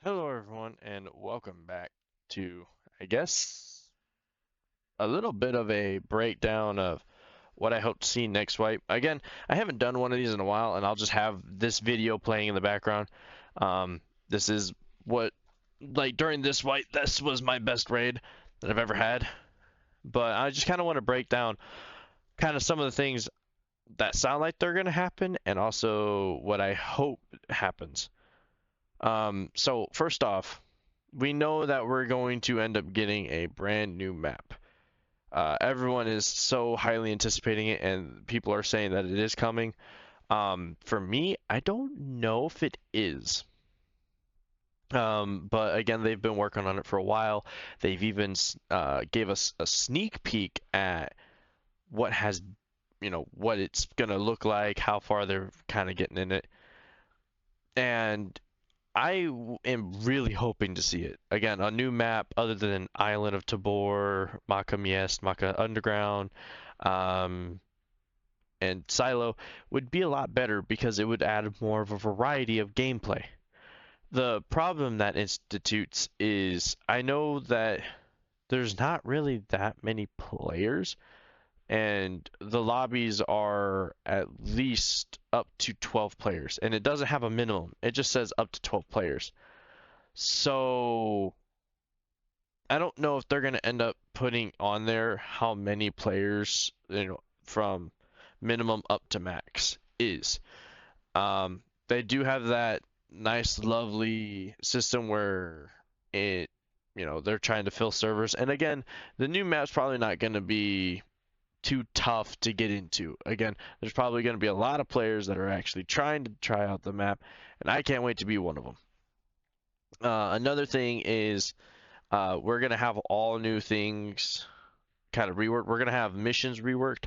Hello, everyone, and welcome back to, I guess, a little bit of a breakdown of what I hope to see next wipe. Again, I haven't done one of these in a while, and I'll just have this video playing in the background. This is what, like, during this wipe, this was my best raid that I've ever had. But I just kind of want to break down kind of some of the things that sound like they're going to happen, and also what I hope happens. So first off, we know that we're going to end up getting a brand new map. Everyone is so highly anticipating it, and people are saying that it is coming. For me, I don't know if it is. But again, they've been working on it for a while. They've even gave us a sneak peek at what has, what it's gonna look like, how far they're kind of getting in it, and am really hoping to see it. Again, a new map other than Island of Tabor, Maka Miest, Maka Underground, um, and Silo would be a lot better because it would add more of a variety of gameplay. The problem that institutes is I know that there's not really that many players, and the lobbies are at least up to 12 players, and it doesn't have a minimum. It just says up to 12 players. So I don't know if they're going to end up putting on there how many players, from minimum up to max is. They do have that nice, lovely system where it, they're trying to fill servers. And again, the new map's probably not going to be too tough to get into. Again, there's probably going to be a lot of players that are actually trying to try out the map, and I can't wait to be one of them. Another thing is we're gonna have all new things kind of reworked. We're gonna have missions reworked.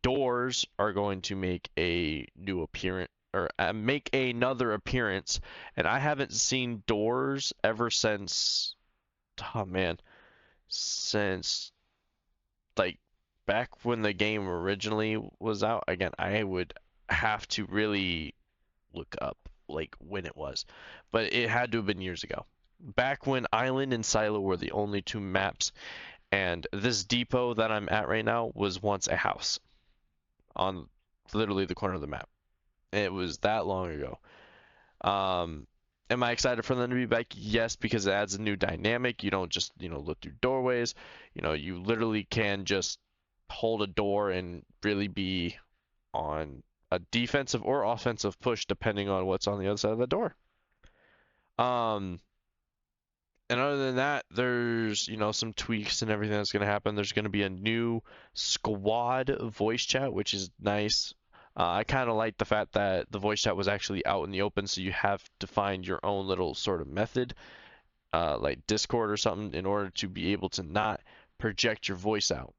Doors are going to make a new appearance or make another appearance, and I haven't seen doors ever since. Oh man, since like back when the game originally was out. Again, I would have to really look up like when it was, but it had to have been years ago. Back when Island and Silo were the only two maps, and this depot that I'm at right now was once a house on literally the corner of the map. It was that long ago. Am I excited for them to be back? Yes, because it adds a new dynamic. You don't just, look through doorways. You literally can just hold a door and really be on a defensive or offensive push depending on what's on the other side of the door. Um, and other than that, there's, some tweaks and everything that's going to happen. There's going to be a new squad voice chat, which is nice. I kind of like the fact that the voice chat was actually out in the open, so you have to find your own little sort of method, like Discord or something, in order to be able to not project your voice out.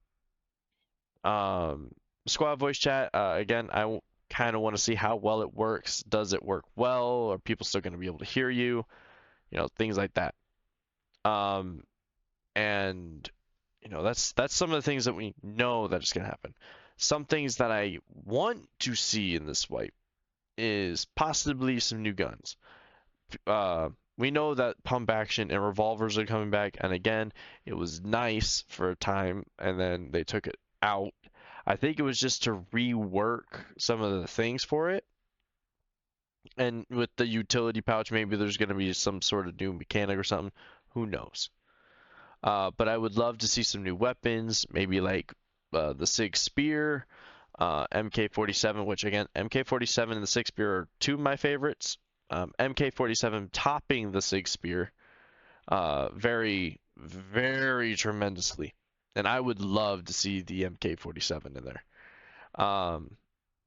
Um, Squad voice chat, again, I kind of want to see how well it works. Does it work well? Are people still going to be able to hear you? Things like that. Um, and that's some of the things that we know that is going to happen. Some things that I want to see in this wipe is possibly some new guns. Uh, we know that pump action and revolvers are coming back, and again, it was nice for a time, and then they took it out. I think it was just to rework some of the things for it. And with the utility pouch, maybe there's going to be some sort of new mechanic or something. Who knows? But I would love to see some new weapons, maybe like the Sig Spear, MK47, which again, MK47 and the Sig Spear are two of my favorites. MK47 topping the Sig Spear very, very tremendously. And I would love to see the MK47 in there. Um,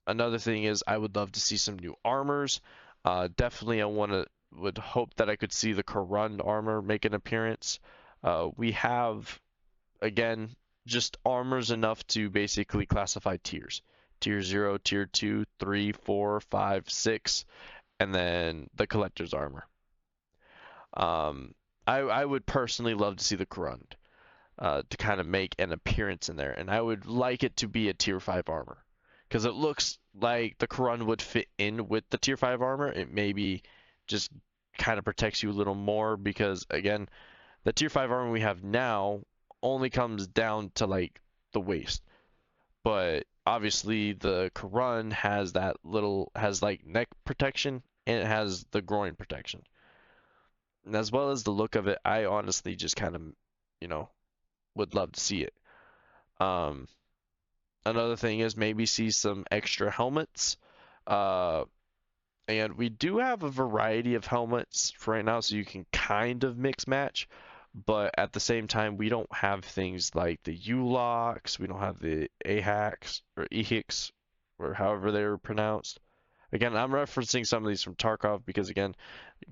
Another thing is I would love to see some new armors. Definitely, would hope that I could see the Korund armor make an appearance. We have again just armors enough to basically classify tiers. Tier 0, Tier 2, 3, 4, 5, 6, and then the collector's armor. Um, I would personally love to see the Korund to kind of make an appearance in there, and I would like it to be a Tier 5 armor because it looks like the Korund would fit in with the Tier 5 armor. It maybe just kind of protects you a little more because again, the tier 5 armor we have now only comes down to like the waist. But obviously the Karun has like neck protection and it has the groin protection. And as well as the look of it, I honestly just kind of, you know, would love to see it. Um, Another thing is maybe see some extra helmets. Uh, and we do have a variety of helmets for right now, so you can kind of mix match. But at the same time, we don't have things like the U-locks, we don't have the AHACs or EHICs, or however they're pronounced. Again, I'm referencing some of these from Tarkov because again,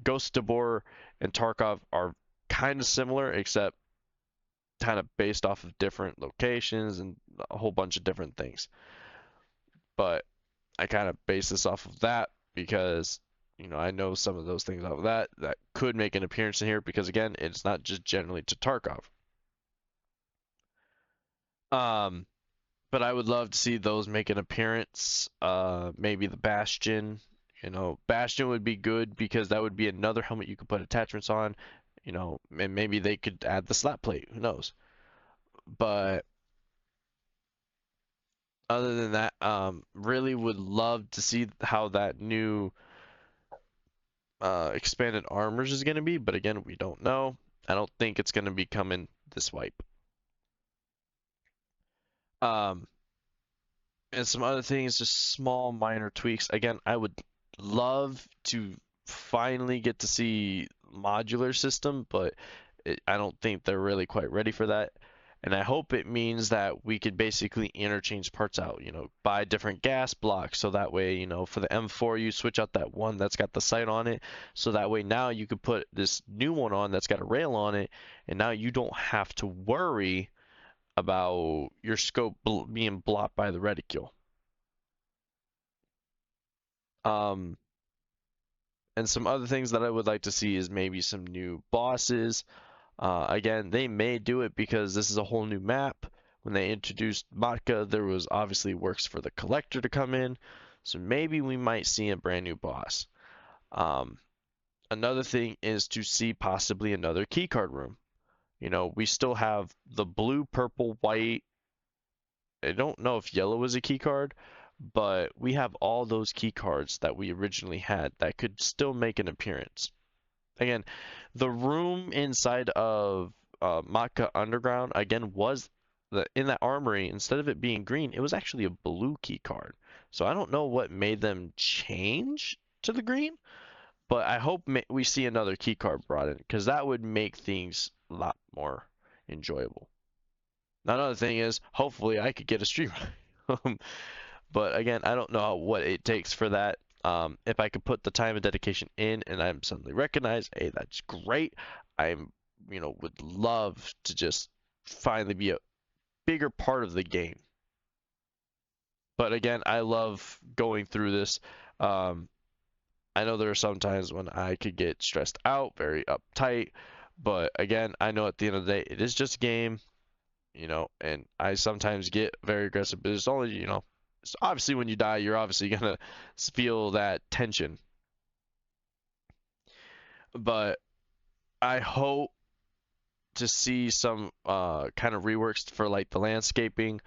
Ghost Tabor and Tarkov are kind of similar, except kind of based off of different locations and a whole bunch of different things. But I kind of base this off of that because I know some of those things off of that could make an appearance in here because again, it's not just generally to Tarkov. Um, but I would love to see those make an appearance. Maybe the Bastion. Bastion would be good because that would be another helmet you could put attachments on. And maybe they could add the slap plate. Who knows? But other than that, really would love to see how that new expanded armors is going to be. But again, we don't know. I don't think it's going to be coming this wipe. Um, and some other things, just small minor tweaks. Again, I would love to finally get to see modular system, but I don't think they're really quite ready for that. And I hope it means that we could basically interchange parts out, buy different gas blocks. So that way, for the M4, you switch out that one that's got the sight on it. So that way now you could put this new one on that's got a rail on it. And now you don't have to worry about your scope being blocked by the reticule. Um, and some other things that I would like to see is maybe some new bosses. Again, they may do it because this is a whole new map. When they introduced Matka, there was obviously works for the collector to come in. So maybe we might see a brand new boss. Um, Another thing is to see possibly another keycard room. We still have the blue, purple, white. I don't know if yellow is a keycard, but we have all those keycards that we originally had that could still make an appearance. Again, the room inside of Matka Underground again was in that armory. Instead of it being green, it was actually a blue key card. So I don't know what made them change to the green, but I hope we see another key card brought in because that would make things a lot more enjoyable. Another thing is, hopefully, I could get a stream. But again, I don't know what it takes for that. If I could put the time and dedication in and I'm suddenly recognized, hey, that's great. I'm, would love to just finally be a bigger part of the game. But again, I love going through this. I know there are some times when I could get stressed out, very uptight. But again, I know at the end of the day, it is just a game, and I sometimes get very aggressive, but it's only, so obviously when you die, you're obviously gonna feel that tension. But I hope to see some kind of reworks for like the landscaping.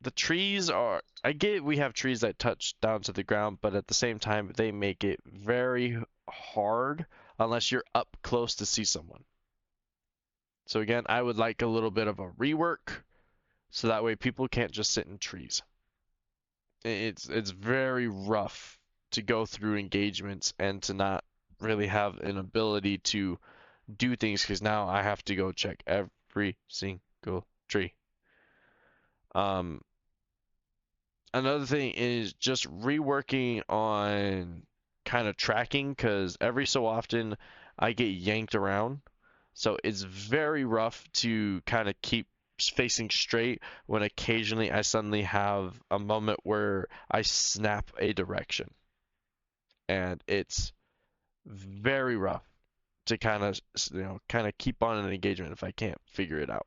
The trees are, I get we have trees that touch down to the ground, but at the same time they make it very hard unless you're up close to see someone. So again, I would like a little bit of a rework so that way people can't just sit in trees. It's very rough to go through engagements and to not really have an ability to do things because now I have to go check every single tree. Um, Another thing is just reworking on kind of tracking because every so often I get yanked around. So it's very rough to kind of keep facing straight when occasionally I suddenly have a moment where I snap a direction. And it's very rough to kind of keep on an engagement if I can't figure it out.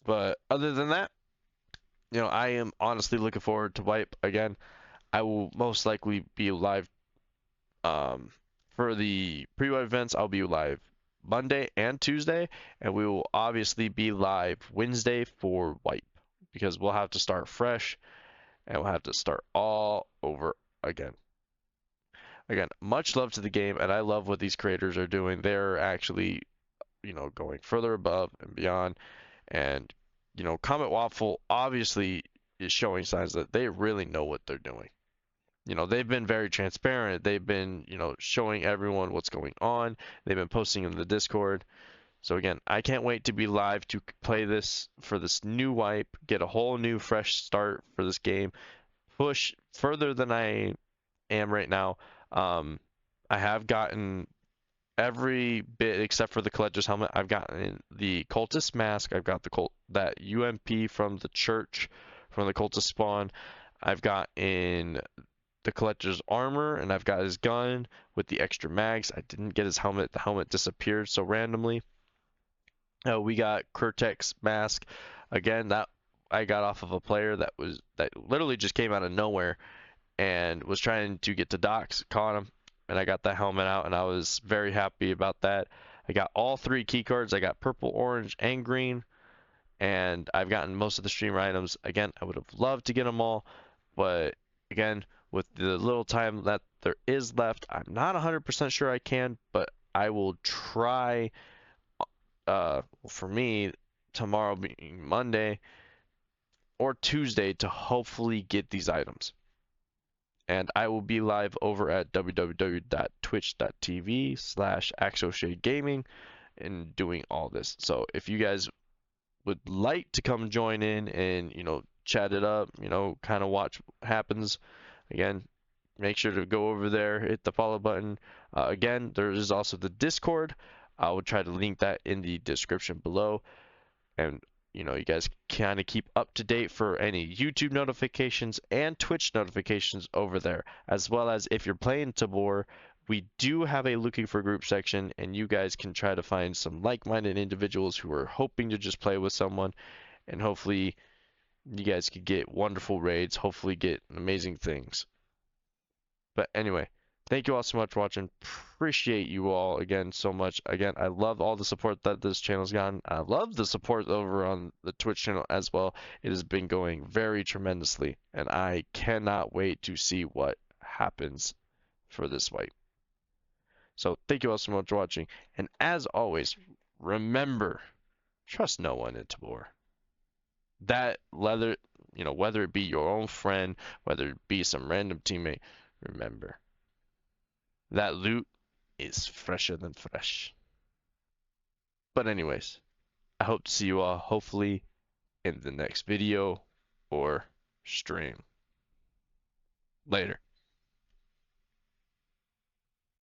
But other than that, I am honestly looking forward to Wipe again. I will most likely be live For the pre-wipe events, I'll be live Monday and Tuesday, and we will obviously be live Wednesday for wipe because we'll have to start fresh and we'll have to start all over again. Again, much love to the game, and I love what these creators are doing. They're actually, going further above and beyond. And, Comet Waffle obviously is showing signs that they really know what they're doing. They've been very transparent. They've been, showing everyone what's going on. They've been posting in the Discord. So again, I can't wait to be live to play this for this new wipe, get a whole new fresh start for this game, push further than I am right now. I have gotten every bit except for the collector's helmet. I've gotten the cultist mask. I've got that UMP from the church, from the cultist spawn. I've got in the collector's armor, and I've got his gun with the extra mags. I didn't get his helmet. The helmet disappeared so randomly. We got Kurtek's mask. Again, that I got off of a player that literally just came out of nowhere and was trying to get to Docs, caught him, and I got that helmet out, and I was very happy about that. I got all 3 key cards. I got purple, orange, and green, and I've gotten most of the streamer items. Again, I would have loved to get them all, but again, with the little time that there is left, I'm not 100% sure I can, but I will try. For me, tomorrow being Monday or Tuesday to hopefully get these items. And I will be live over at www.twitch.tv/AxoShadeGaming and doing all this. So if you guys would like to come join in and, chat it up, kind of watch what happens, again, make sure to go over there, hit the follow button. Again, there is also the Discord. I will try to link that in the description below. And you guys kind of keep up to date for any YouTube notifications and Twitch notifications over there, as well as if you're playing Tabor, we do have a looking for group section, and you guys can try to find some like-minded individuals who are hoping to just play with someone, and hopefully you guys could get wonderful raids, hopefully get amazing things. But anyway, thank you all so much for watching. Appreciate you all again so much. Again, I love all the support that this channel's gotten. I love the support over on the Twitch channel as well. It has been going very tremendously, and I cannot wait to see what happens for this wipe. So thank you all so much for watching, and as always, remember, trust no one in Tabor. That whether it be your own friend, whether it be some random teammate, remember, that loot is fresher than fresh. But anyways, I hope to see you all hopefully in the next video or stream. Later.